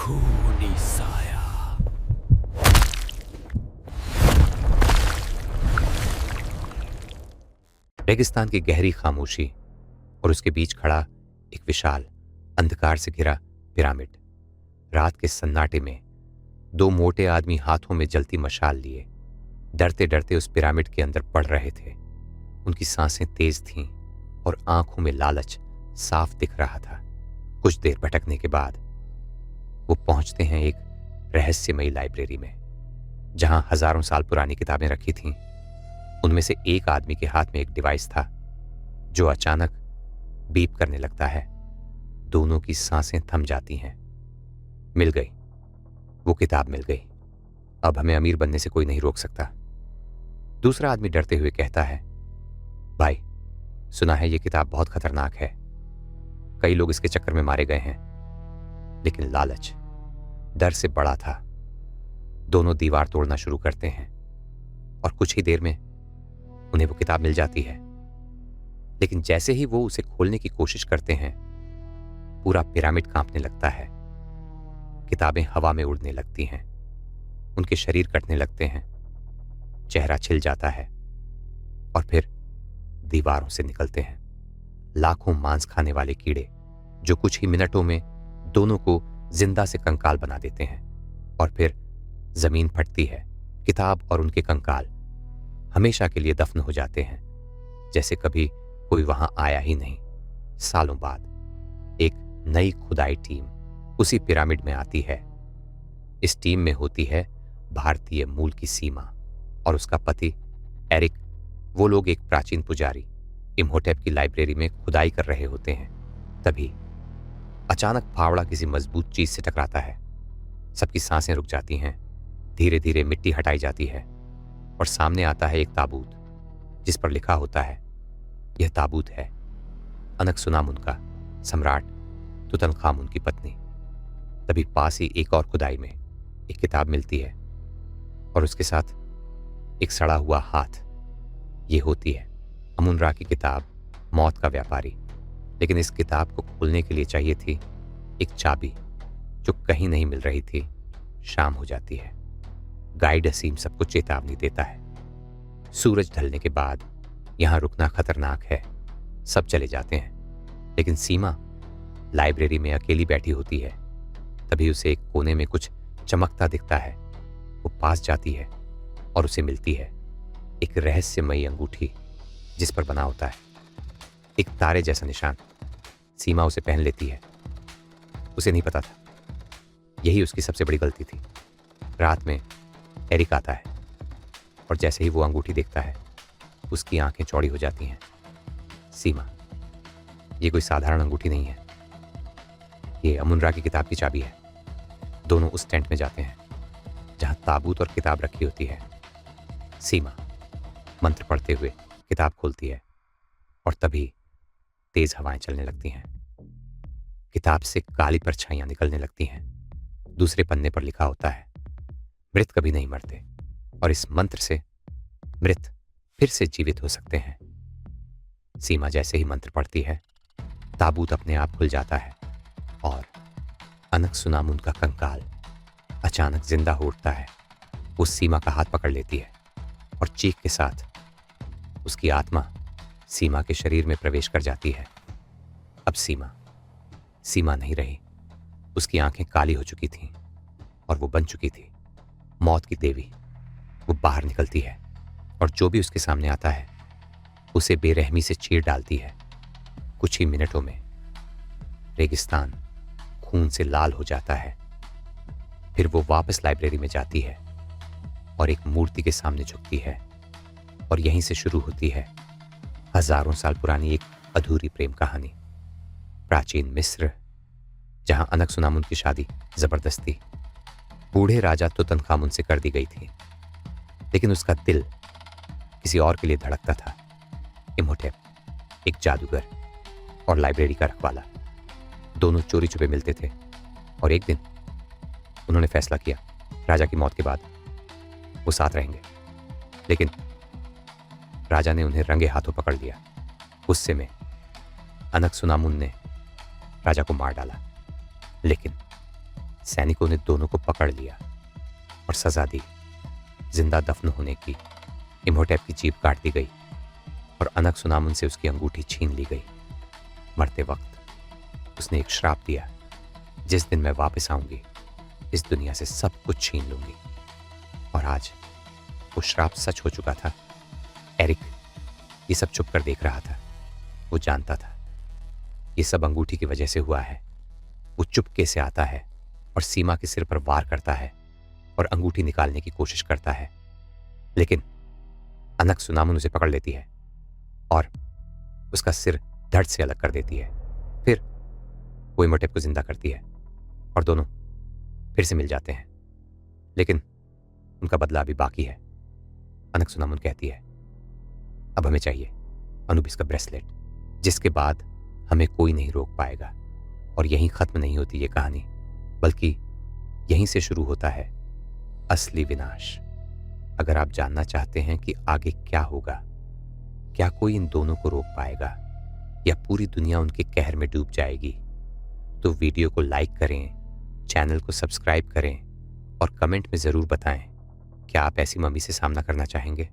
खूनी साया। रेगिस्तान की गहरी खामोशी और उसके बीच खड़ा एक विशाल अंधकार से घिरा पिरामिड। रात के सन्नाटे में दो मोटे आदमी हाथों में जलती मशाल लिए डरते डरते उस पिरामिड के अंदर पड़ रहे थे। उनकी सांसें तेज थीं और आंखों में लालच साफ दिख रहा था। कुछ देर भटकने के बाद वो पहुंचते हैं एक रहस्यमयी लाइब्रेरी में, जहां हजारों साल पुरानी किताबें रखी थीं। उनमें से एक आदमी के हाथ में एक डिवाइस था जो अचानक बीप करने लगता है। दोनों की सांसें थम जाती हैं। मिल गई, वो किताब मिल गई। अब हमें अमीर बनने से कोई नहीं रोक सकता। दूसरा आदमी डरते हुए कहता है, भाई, सुना है ये किताब बहुत खतरनाक है। कई लोग इसके चक्कर में मारे गए हैं। लेकिन लालच डर से बड़ा था। दोनों दीवार तोड़ना शुरू करते हैं और कुछ ही देर में उन्हें वो किताब मिल जाती है। लेकिन जैसे ही वो उसे खोलने की कोशिश करते हैं, पूरा पिरामिड कांपने लगता है। किताबें हवा में उड़ने लगती हैं। उनके शरीर कटने लगते हैं। चेहरा छिल जाता है और फिर दीवारों से निकलते हैं लाखों मांस खाने वाले कीड़े, जो कुछ ही मिनटों में दोनों को जिंदा से कंकाल बना देते हैं। और फिर जमीन फटती है। किताब और उनके कंकाल हमेशा के लिए दफन हो जाते हैं, जैसे कभी कोई वहां आया ही नहीं। सालों बाद एक नई खुदाई टीम उसी पिरामिड में आती है। इस टीम में होती है भारतीय मूल की सीमा और उसका पति एरिक। वो लोग एक प्राचीन पुजारी इम्होटेप की लाइब्रेरी में खुदाई कर रहे होते हैं। तभी अचानक फावड़ा किसी मजबूत चीज से टकराता है। सबकी सांसें रुक जाती हैं। धीरे धीरे मिट्टी हटाई जाती है और सामने आता है एक ताबूत, जिस पर लिखा होता है, यह ताबूत है अनकसुनामुन का, सम्राट तुतनखामुन की पत्नी। तभी पास ही एक और खुदाई में एक किताब मिलती है और उसके साथ एक सड़ा हुआ हाथ। ये होती है अमुन-रा की किताब, मौत का व्यापारी। लेकिन इस किताब को खोलने के लिए चाहिए थी एक चाबी, जो कहीं नहीं मिल रही थी। शाम हो जाती है। गाइड असीम सबको चेतावनी देता है, सूरज ढलने के बाद यहां रुकना खतरनाक है। सब चले जाते हैं, लेकिन सीमा लाइब्रेरी में अकेली बैठी होती है। तभी उसे एक कोने में कुछ चमकता दिखता है। वो पास जाती है और उसे मिलती है एक रहस्यमयी अंगूठी, जिस पर बना होता है एक तारे जैसा निशान। सीमा उसे पहन लेती है। उसे नहीं पता था, यही उसकी सबसे बड़ी गलती थी। रात में एरिक आता है और जैसे ही वो अंगूठी देखता है, उसकी आंखें चौड़ी हो जाती हैं। सीमा, ये कोई साधारण अंगूठी नहीं है, ये अमुन-रा की किताब की चाबी है। दोनों उस टेंट में जाते हैं जहां ताबूत और किताब रखी होती है। सीमा मंत्र पढ़ते हुए किताब खोलती है और तभी तेज हवाएं चलने लगती हैं। किताब से काली परछाइयां निकलने लगती हैं। दूसरे पन्ने पर लिखा होता है, मृत कभी नहीं मरते और इस मंत्र से मृत फिर से जीवित हो सकते हैं। सीमा जैसे ही मंत्र पढ़ती है, ताबूत अपने आप खुल जाता है और अनकसुनामुन का कंकाल अचानक जिंदा हो उठता है। वो सीमा का हाथ पकड़ लेती है और चीख के साथ उसकी आत्मा सीमा के शरीर में प्रवेश कर जाती है। अब सीमा नहीं रही। उसकी आंखें काली हो चुकी थीं और वो बन चुकी थी मौत की देवी। वो बाहर निकलती है और जो भी उसके सामने आता है, उसे बेरहमी से चीर डालती है। कुछ ही मिनटों में रेगिस्तान खून से लाल हो जाता है। फिर वो वापस लाइब्रेरी में जाती है और एक मूर्ति के सामने झुकती है और यहीं से शुरू होती है हजारों साल पुरानी एक अधूरी प्रेम कहानी। प्राचीन मिस्र, जहां अनकसुनामुन की शादी जबरदस्ती बूढ़े राजा तुतनखामुन से कर दी गई थी, लेकिन उसका दिल किसी और के लिए धड़कता था। इम्होटेप, एक जादूगर, और लाइब्रेरी का रखवाला, दोनों चोरी छुपे मिलते थे। और एक दिन उन्होंने फैसला किया, राजा की मौत के बाद वो साथ रहेंगे। लेकिन राजा ने उन्हें रंगे हाथों पकड़ लिया। गुस्से में अनकसुनामुन ने राजा को मार डाला। लेकिन सैनिकों ने दोनों को पकड़ लिया और सजा दी। जिंदा दफन होने की। इम्होटेप की जीभ काट दी गई और अनक-सुनामुन से उसकी अंगूठी छीन ली गई। मरते वक्त उसने एक श्राप दिया, जिस दिन मैं वापस आऊंगी इस दुनिया से सब कुछ छीन लूंगी। और आज वो श्राप सच हो चुका था। एरिक ये सब चुप कर देख रहा था। वो जानता था ये सब अंगूठी की वजह से हुआ है। वो चुपके से आता है और सीमा के सिर पर वार करता है और अंगूठी निकालने की कोशिश करता है, लेकिन अनक-सुनामुन उसे पकड़ लेती है और उसका सिर धड़ से अलग कर देती है। फिर वो इम्होटेप को जिंदा करती है और दोनों फिर से मिल जाते हैं, लेकिन उनका बदला अभी बाकी है। अनक-सुनामुन कहती है, अब हमें चाहिए अनुबिस का ब्रेसलेट, जिसके बाद हमें कोई नहीं रोक पाएगा। और यहीं खत्म नहीं होती ये कहानी, बल्कि यहीं से शुरू होता है असली विनाश। अगर आप जानना चाहते हैं कि आगे क्या होगा, क्या कोई इन दोनों को रोक पाएगा या पूरी दुनिया उनके कहर में डूब जाएगी, तो वीडियो को लाइक करें, चैनल को सब्सक्राइब करें और कमेंट में ज़रूर बताएं क्या आप ऐसी मम्मी से सामना करना चाहेंगे।